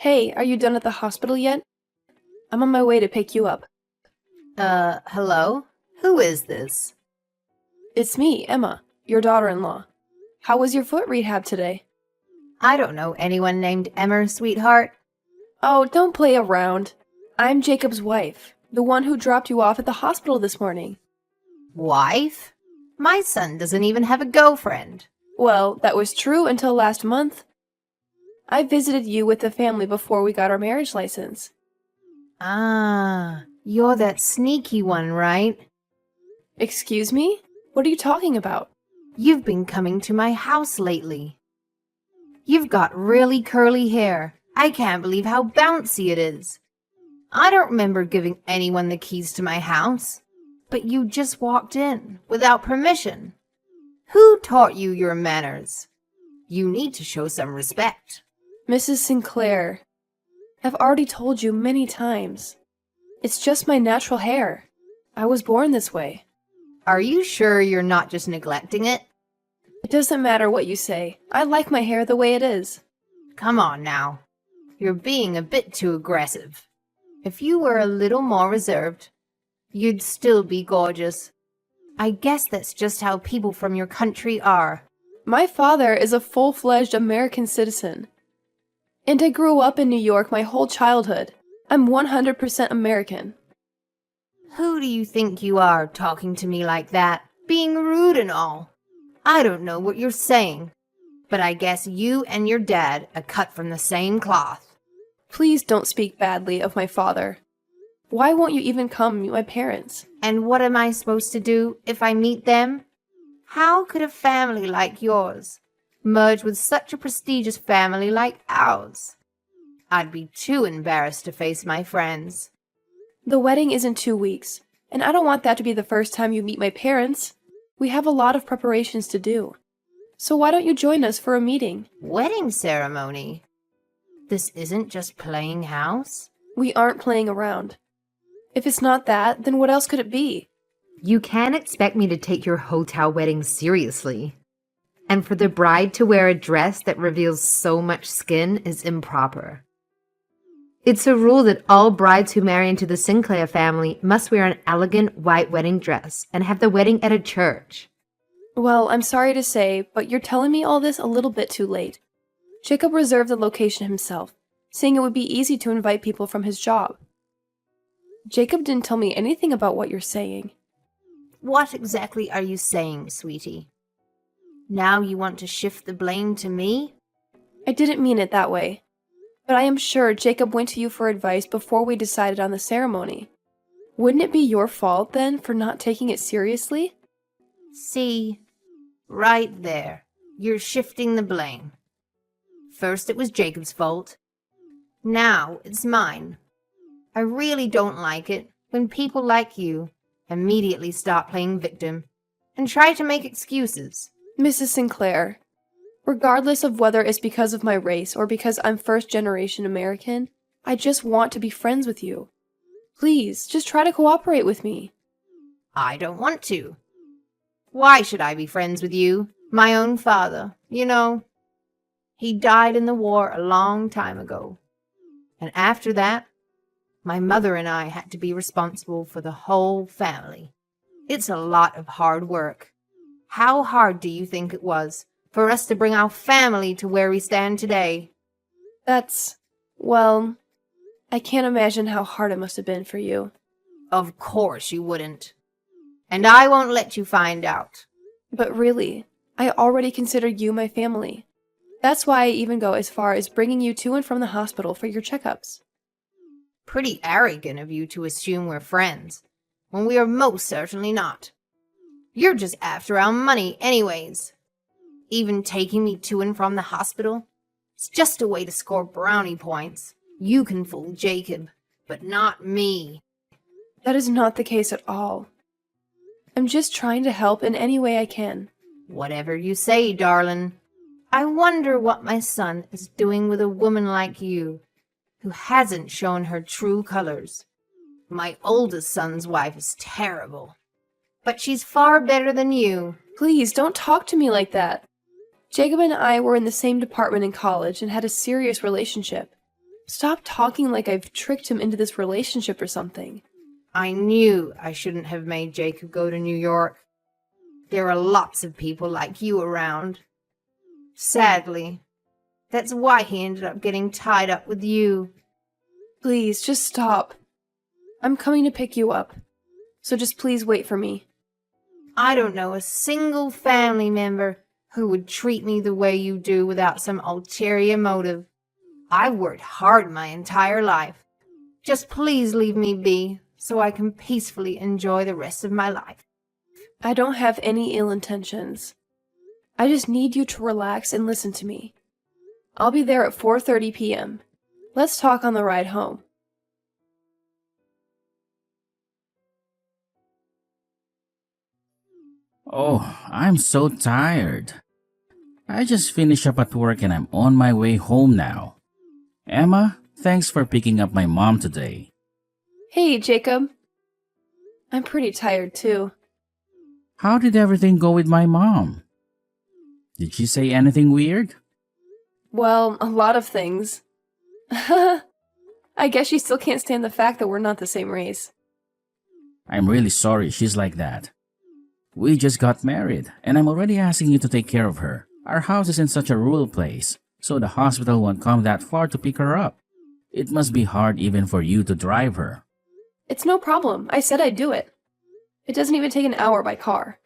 Hey, are you done at the hospital yet? I'm on my way to pick you up. Hello? Who is this? It's me, Emma, your daughter-in-law. How was your foot rehab today? I don't know anyone named Emmer, sweetheart. Oh, don't play around. I'm Jacob's wife, the one who dropped you off at the hospital this morning. Wife? My son doesn't even have a girlfriend. Well, that was true until last month. I visited you with the family before we got our marriage license. Ah, you're that sneaky one, right? Excuse me? What are you talking about? You've been coming to my house lately. You've got really curly hair. I can't believe how bouncy it is. I don't remember giving anyone the keys to my house, but you just walked in without permission. Who taught you your manners? You need to show some respect. Mrs. Sinclair, I've already told you many times. It's just my natural hair. I was born this way. Are you sure you're not just neglecting it? It doesn't matter what you say. I like my hair the way it is. Come on now. You're being a bit too aggressive. If you were a little more reserved, you'd still be gorgeous. I guess that's just how people from your country are. My father is a full-fledged American citizen. And I grew up in New York my whole childhood. I'm 100% American. Who do you think you are, talking to me like that? Being rude and all. I don't know what you're saying, but I guess you and your dad are cut from the same cloth. Please don't speak badly of my father. Why won't you even come meet my parents? And what am I supposed to do if I meet them? How could a family like yours merge with such a prestigious family like ours? I'd be too embarrassed to face my friends. The wedding is in 2 weeks, and I don't want that to be the first time you meet my parents. We have a lot of preparations to do. So why don't you join us for a meeting? Wedding ceremony? This isn't just playing house? We aren't playing around. If it's not that, then what else could it be? You can't expect me to take your hotel wedding seriously. And for the bride to wear a dress that reveals so much skin is improper. It's a rule that all brides who marry into the Sinclair family must wear an elegant white wedding dress and have the wedding at a church. Well, I'm sorry to say, but you're telling me all this a little bit too late. Jacob reserved the location himself, saying it would be easy to invite people from his job. Jacob didn't tell me anything about what you're saying. What exactly are you saying, sweetie? Now you want to shift the blame to me? I didn't mean it that way. But I am sure Jacob went to you for advice before we decided on the ceremony. Wouldn't it be your fault, then, for not taking it seriously? See, right there, you're shifting the blame. First it was Jacob's fault. Now it's mine. I really don't like it when people like you immediately start playing victim and try to make excuses. Mrs. Sinclair, regardless of whether it's because of my race or because I'm first-generation American, I just want to be friends with you. Please, just try to cooperate with me. I don't want to. Why should I be friends with you? My own father, you know. He died in the war a long time ago. And after that, my mother and I had to be responsible for the whole family. It's a lot of hard work. How hard do you think it was for us to bring our family to where we stand today? Well, I can't imagine how hard it must have been for you. Of course you wouldn't. And I won't let you find out. But really, I already consider you my family. That's why I even go as far as bringing you to and from the hospital for your checkups. Pretty arrogant of you to assume we're friends, when we are most certainly not. You're just after our money anyways. Even taking me to and from the hospital, it's just a way to score brownie points. You can fool Jacob, but not me. That is not the case at all. I'm just trying to help in any way I can. Whatever you say, darling. I wonder what my son is doing with a woman like you, who hasn't shown her true colors. My oldest son's wife is terrible, but she's far better than you. Please, don't talk to me like that. Jacob and I were in the same department in college and had a serious relationship. Stop talking like I've tricked him into this relationship or something. I knew I shouldn't have made Jacob go to New York. There are lots of people like you around. Sadly, that's why he ended up getting tied up with you. Please, just stop. I'm coming to pick you up. So just please wait for me. I don't know a single family member who would treat me the way you do without some ulterior motive. I've worked hard my entire life. Just please leave me be so I can peacefully enjoy the rest of my life. I don't have any ill intentions. I just need you to relax and listen to me. I'll be there at 4:30 p.m. Let's talk on the ride home. Oh, I'm so tired. I just finished up at work and I'm on my way home now. Emma, thanks for picking up my mom today. Hey, Jacob. I'm pretty tired too. How did everything go with my mom? Did she say anything weird? Well, a lot of things. I guess she still can't stand the fact that we're not the same race. I'm really sorry she's like that. We just got married and I'm already asking you to take care of her. Our house is in such a rural place, so the hospital won't come that far to pick her up. It must be hard even for you to drive her. It's no problem. I said I'd do it. It doesn't even take an hour by car.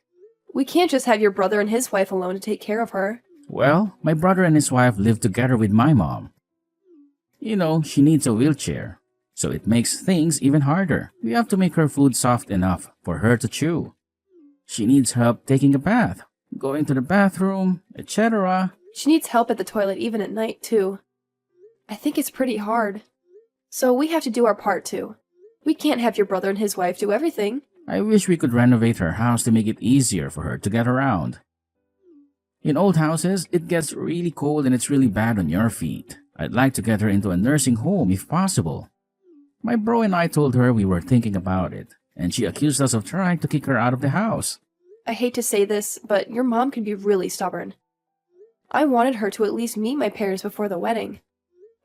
We can't just have your brother and his wife alone to take care of her. Well, my brother and his wife live together with my mom. You know, she needs a wheelchair, so it makes things even harder. We have to make her food soft enough for her to chew. She needs help taking a bath, going to the bathroom, etc. She needs help at the toilet even at night, too. I think it's pretty hard. So we have to do our part, too. We can't have your brother and his wife do everything. I wish we could renovate her house to make it easier for her to get around. In old houses, it gets really cold and it's really bad on your feet. I'd like to get her into a nursing home if possible. My bro and I told her we were thinking about it, and she accused us of trying to kick her out of the house. I hate to say this, but your mom can be really stubborn. I wanted her to at least meet my parents before the wedding.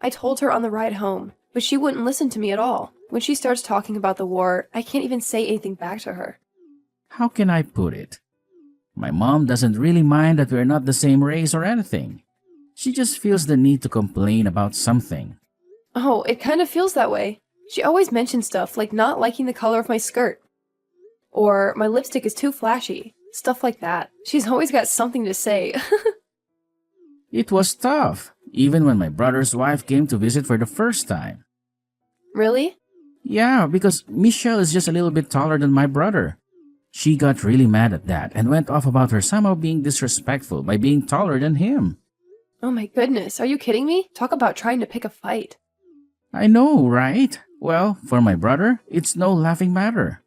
I told her on the ride home, but she wouldn't listen to me at all. When she starts talking about the war, I can't even say anything back to her. How can I put it? My mom doesn't really mind that we're not the same race or anything. She just feels the need to complain about something. Oh, it kind of feels that way. She always mentions stuff like not liking the color of my skirt. Or my lipstick is too flashy. Stuff like that. She's always got something to say. It was tough, even when my brother's wife came to visit for the first time. Really? Yeah, because Michelle is just a little bit taller than my brother. She got really mad at that and went off about her somehow being disrespectful by being taller than him. Oh my goodness, are you kidding me? Talk about trying to pick a fight. I know, right? Well, for my brother, it's no laughing matter.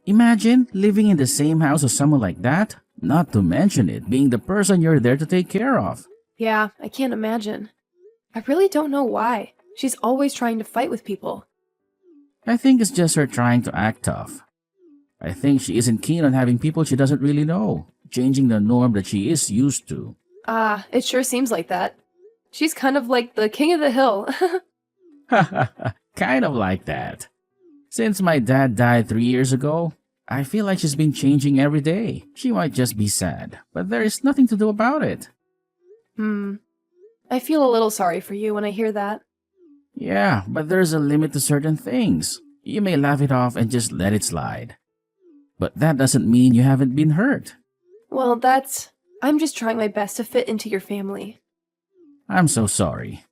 Imagine living in the same house as someone like that, not to mention it being the person you're there to take care of. Yeah, I can't imagine. I really don't know why. She's always trying to fight with people. I think it's just her trying to act tough. I think she isn't keen on having people she doesn't really know, changing the norm that she is used to. Ah, it sure seems like that. She's kind of like the king of the hill. Kind of like that. Since my dad died 3 years ago, I feel like she's been changing every day. She might just be sad, but there is nothing to do about it. I feel a little sorry for you when I hear that. Yeah, but there's a limit to certain things. You may laugh it off and just let it slide. But that doesn't mean you haven't been hurt. Well, I'm just trying my best to fit into your family. I'm so sorry.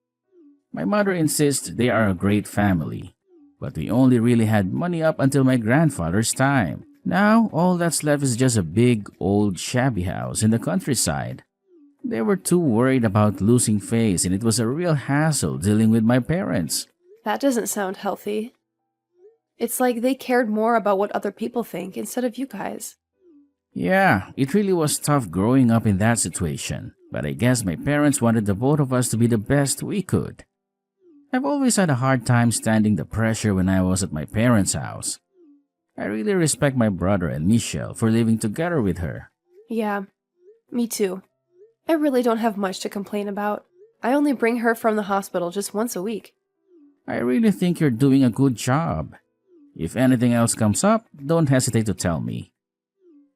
My mother insists they are a great family, but we only really had money up until my grandfather's time. Now, all that's left is just a big, old, shabby house in the countryside. They were too worried about losing face, and it was a real hassle dealing with my parents. That doesn't sound healthy. It's like they cared more about what other people think instead of you guys. Yeah, it really was tough growing up in that situation, but I guess my parents wanted the both of us to be the best we could. I've always had a hard time standing the pressure when I was at my parents' house. I really respect my brother and Michelle for living together with her. Yeah, me too. I really don't have much to complain about. I only bring her from the hospital just once a week. I really think you're doing a good job. If anything else comes up, don't hesitate to tell me.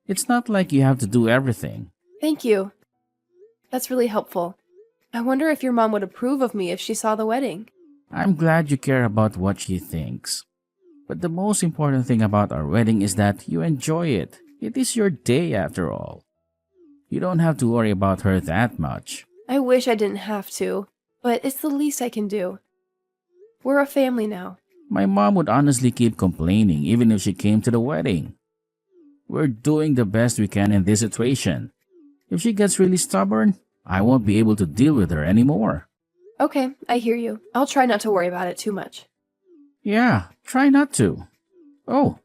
It's not like you have to do everything. Thank you. That's really helpful. I wonder if your mom would approve of me if she saw the wedding. I'm glad you care about what she thinks. But the most important thing about our wedding is that you enjoy it. It is your day after all. You don't have to worry about her that much. I wish I didn't have to, but it's the least I can do. We're a family now. My mom would honestly keep complaining even if she came to the wedding. We're doing the best we can in this situation. If she gets really stubborn, I won't be able to deal with her anymore. Okay, I hear you. I'll try not to worry about it too much. Yeah, try not to. Oh,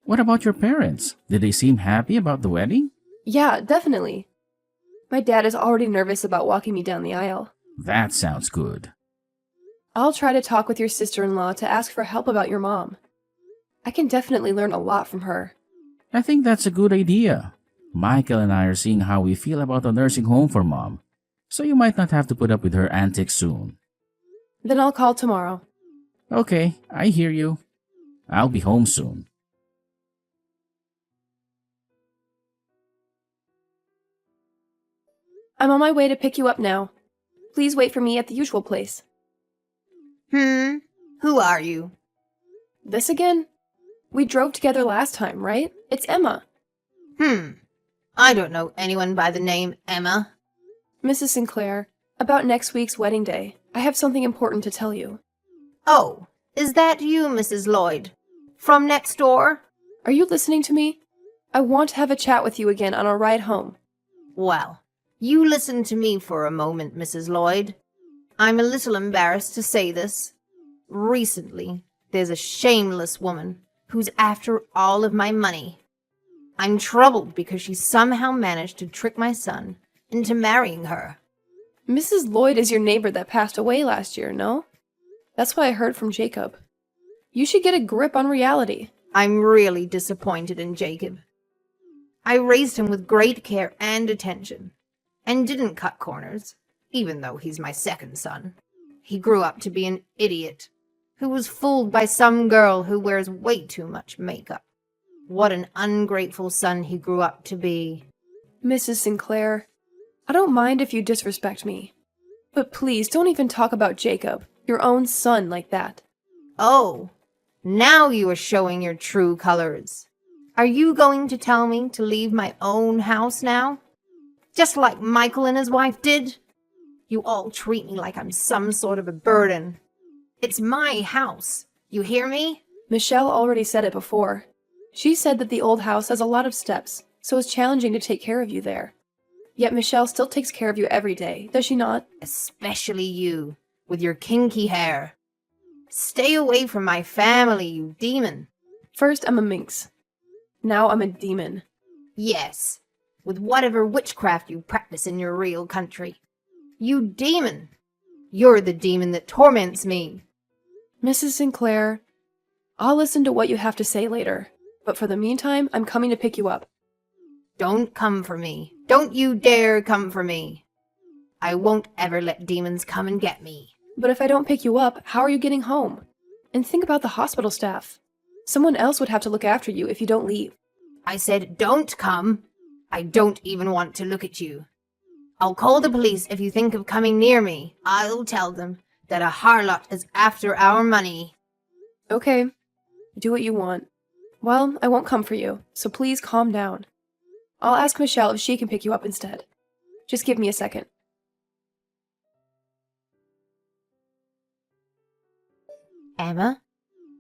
what about your parents? Did they seem happy about the wedding? Yeah, definitely. My dad is already nervous about walking me down the aisle. That sounds good. I'll try to talk with your sister-in-law to ask for help about your mom. I can definitely learn a lot from her. I think that's a good idea. Michael and I are seeing how we feel about a nursing home for mom, so you might not have to put up with her antics soon. Then I'll call tomorrow. Okay, I hear you. I'll be home soon. I'm on my way to pick you up now. Please wait for me at the usual place. Who are you? This again? We drove together last time, right? It's Emma. I don't know anyone by the name Emma. Mrs. Sinclair, about next week's wedding day, I have something important to tell you. Oh, is that you, Mrs. Lloyd? From next door? Are you listening to me? I want to have a chat with you again on our ride home. Well, you listen to me for a moment, Mrs. Lloyd. I'm a little embarrassed to say this. Recently, there's a shameless woman who's after all of my money. I'm troubled because she somehow managed to trick my son into marrying her. Mrs. Lloyd is your neighbor that passed away last year, no? That's what I heard from Jacob. You should get a grip on reality. I'm really disappointed in Jacob. I raised him with great care and attention, and didn't cut corners, even though he's my second son. He grew up to be an idiot who was fooled by some girl who wears way too much makeup. What an ungrateful son he grew up to be. Mrs. Sinclair, I don't mind if you disrespect me, but please don't even talk about Jacob, your own son, like that. Oh, now you are showing your true colors. Are you going to tell me to leave my own house now? Just like Michael and his wife did? You all treat me like I'm some sort of a burden. It's my house. You hear me? Michelle already said it before. She said that the old house has a lot of steps, so it's challenging to take care of you there. Yet Michelle still takes care of you every day, does she not? Especially you, with your kinky hair. Stay away from my family, you demon. First, I'm a minx. Now I'm a demon. Yes, with whatever witchcraft you practice in your real country. You demon. You're the demon that torments me. Mrs. Sinclair, I'll listen to what you have to say later, but for the meantime, I'm coming to pick you up. Don't come for me. Don't you dare come for me. I won't ever let demons come and get me. But if I don't pick you up, how are you getting home? And think about the hospital staff. Someone else would have to look after you if you don't leave. I said don't come. I don't even want to look at you. I'll call the police if you think of coming near me. I'll tell them that a harlot is after our money. Okay, do what you want. Well, I won't come for you, so please calm down. I'll ask Michelle if she can pick you up instead. Just give me a second. Emma?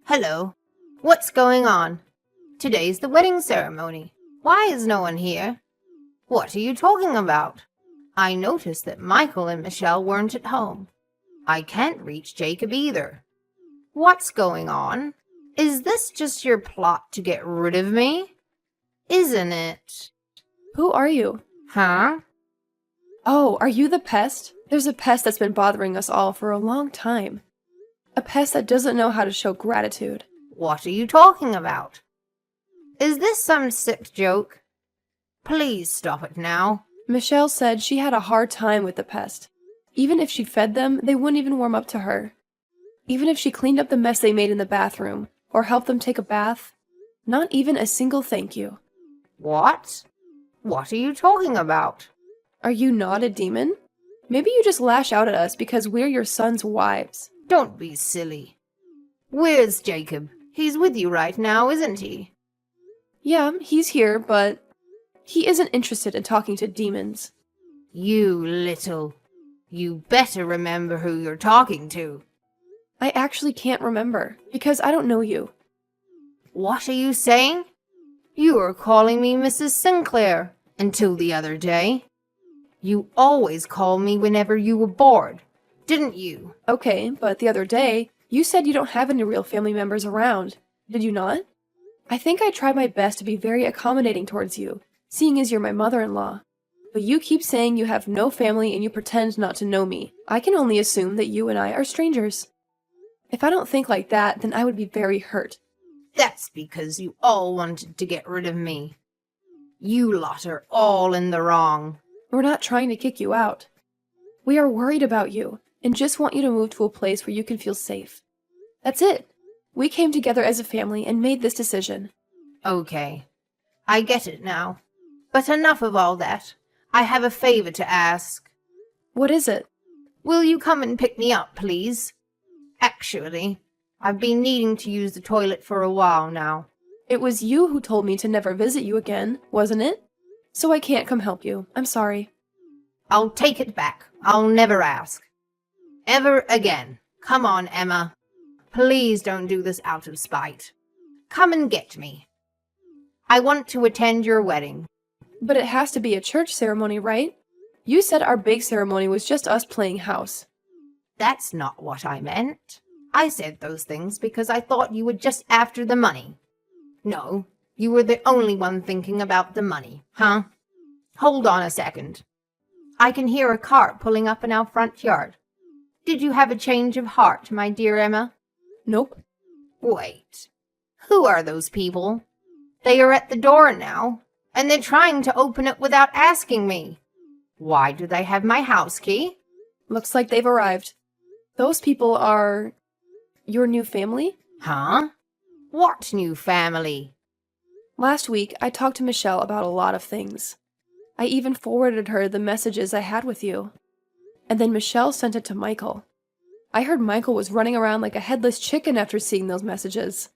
Hello. What's going on? Today's the wedding ceremony. Why is no one here? What are you talking about? I noticed that Michael and Michelle weren't at home. I can't reach Jacob either. What's going on? Is this just your plot to get rid of me? Isn't it? Who are you? Huh? Oh, are you the pest? There's a pest that's been bothering us all for a long time. A pest that doesn't know how to show gratitude. What are you talking about? Is this some sick joke? Please stop it now. Michelle said she had a hard time with the pest. Even if she fed them, they wouldn't even warm up to her. Even if she cleaned up the mess they made in the bathroom, or helped them take a bath. Not even a single thank you. What? What are you talking about? Are you not a demon? Maybe you just lash out at us because we're your son's wives. Don't be silly. Where's Jacob? He's with you right now, isn't he? Yeah, he's here, but he isn't interested in talking to demons. You better remember who you're talking to. I actually can't remember, because I don't know you. What are you saying? You were calling me Mrs. Sinclair until the other day. You always called me whenever you were bored, didn't you? Okay, but the other day, you said you don't have any real family members around. Did you not? I think I tried my best to be very accommodating towards you, seeing as you're my mother-in-law. But you keep saying you have no family and you pretend not to know me. I can only assume that you and I are strangers. If I don't think like that, then I would be very hurt. That's because you all wanted to get rid of me. You lot are all in the wrong. We're not trying to kick you out. We are worried about you, and just want you to move to a place where you can feel safe. That's it. We came together as a family and made this decision. Okay, I get it now. But enough of all that. I have a favor to ask. What is it? Will you come and pick me up, please? Actually, I've been needing to use the toilet for a while now. It was you who told me to never visit you again, wasn't it? So I can't come help you. I'm sorry. I'll take it back. I'll never ask. Ever again. Come on, Emma. Please don't do this out of spite. Come and get me. I want to attend your wedding. But it has to be a church ceremony, right? You said our big ceremony was just us playing house. That's not what I meant. I said those things because I thought you were just after the money. No, you were the only one thinking about the money, huh? Hold on a second. I can hear a cart pulling up in our front yard. Did you have a change of heart, my dear Emma? Nope. Wait. Who are those people? They are at the door now, and they're trying to open it without asking me. Why do they have my house key? Looks like they've arrived. Those people are... your new family? Huh? What new family? Last week, I talked to Michelle about a lot of things. I even forwarded her the messages I had with you. And then Michelle sent it to Michael. I heard Michael was running around like a headless chicken after seeing those messages.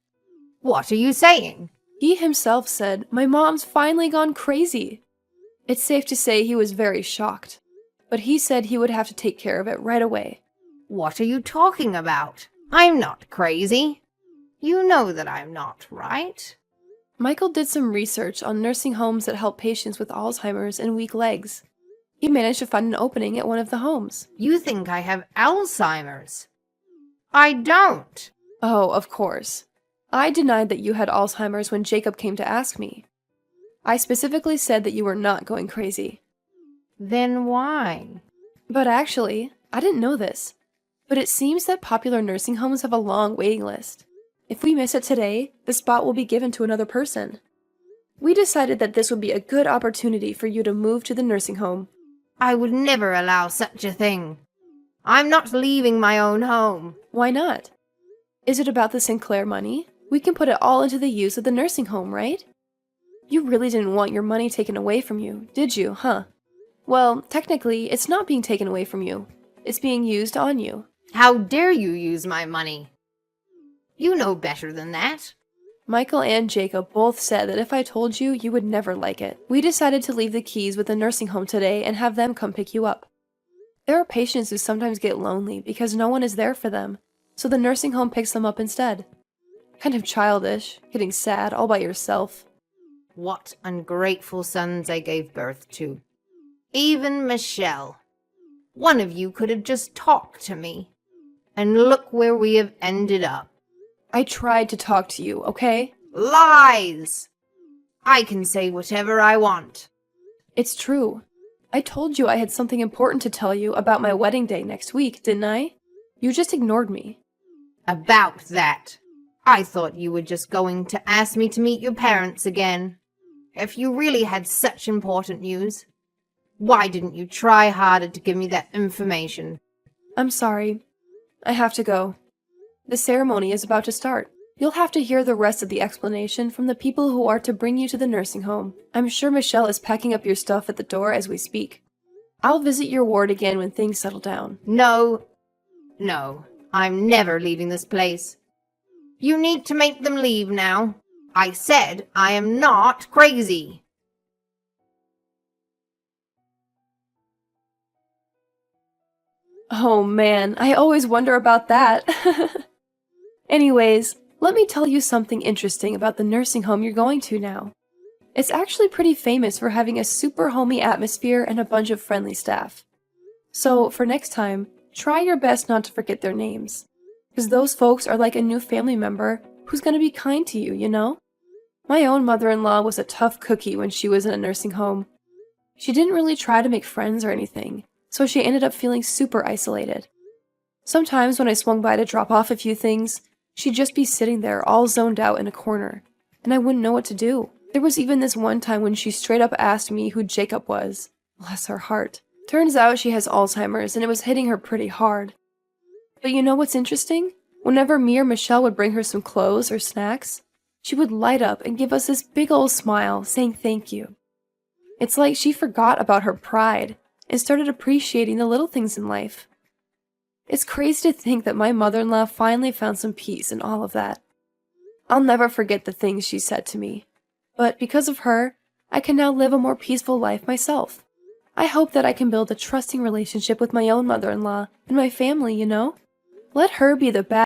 What are you saying? He himself said, "My mom's finally gone crazy." It's safe to say he was very shocked. But he said he would have to take care of it right away. What are you talking about? I'm not crazy. You know that I'm not, right? Michael did some research on nursing homes that help patients with Alzheimer's and weak legs. He managed to find an opening at one of the homes. You think I have Alzheimer's? I don't. Oh, of course. I denied that you had Alzheimer's when Jacob came to ask me. I specifically said that you were not going crazy. Then why? But actually, I didn't know this. But it seems that popular nursing homes have a long waiting list. If we miss it today, the spot will be given to another person. We decided that this would be a good opportunity for you to move to the nursing home. I would never allow such a thing. I'm not leaving my own home. Why not? Is it about the Sinclair money? We can put it all into the use of the nursing home, right? You really didn't want your money taken away from you, did you, huh? Well, technically, it's not being taken away from you. It's being used on you. How dare you use my money? You know better than that. Michael and Jacob both said that if I told you, you would never like it. We decided to leave the keys with the nursing home today and have them come pick you up. There are patients who sometimes get lonely because no one is there for them, so the nursing home picks them up instead. Kind of childish, getting sad all by yourself. What ungrateful sons I gave birth to. Even Michelle. One of you could have just talked to me. And look where we have ended up. I tried to talk to you, okay? Lies! I can say whatever I want. It's true. I told you I had something important to tell you about my wedding day next week, didn't I? You just ignored me. About that. I thought you were just going to ask me to meet your parents again. If you really had such important news, why didn't you try harder to give me that information? I'm sorry. I have to go. The ceremony is about to start. You'll have to hear the rest of the explanation from the people who are to bring you to the nursing home. I'm sure Michelle is packing up your stuff at the door as we speak. I'll visit your ward again when things settle down. No, I'm never leaving this place. You need to make them leave now. I said I am not crazy. Oh man, I always wonder about that. Anyways, let me tell you something interesting about the nursing home you're going to now. It's actually pretty famous for having a super homey atmosphere and a bunch of friendly staff. So, for next time, try your best not to forget their names. Because those folks are like a new family member who's going to be kind to you, you know? My own mother-in-law was a tough cookie when she was in a nursing home. She didn't really try to make friends or anything, so she ended up feeling super isolated. Sometimes when I swung by to drop off a few things, she'd just be sitting there all zoned out in a corner, and I wouldn't know what to do. There was even this one time when she straight up asked me who Jacob was. Bless her heart. Turns out she has Alzheimer's, and it was hitting her pretty hard. But you know what's interesting? Whenever me or Michelle would bring her some clothes or snacks, she would light up and give us this big old smile, saying thank you. It's like she forgot about her pride and started appreciating the little things in life. It's crazy to think that my mother-in-law finally found some peace in all of that. I'll never forget the things she said to me. But because of her, I can now live a more peaceful life myself. I hope that I can build a trusting relationship with my own mother-in-law and my family, you know? Let her be the bad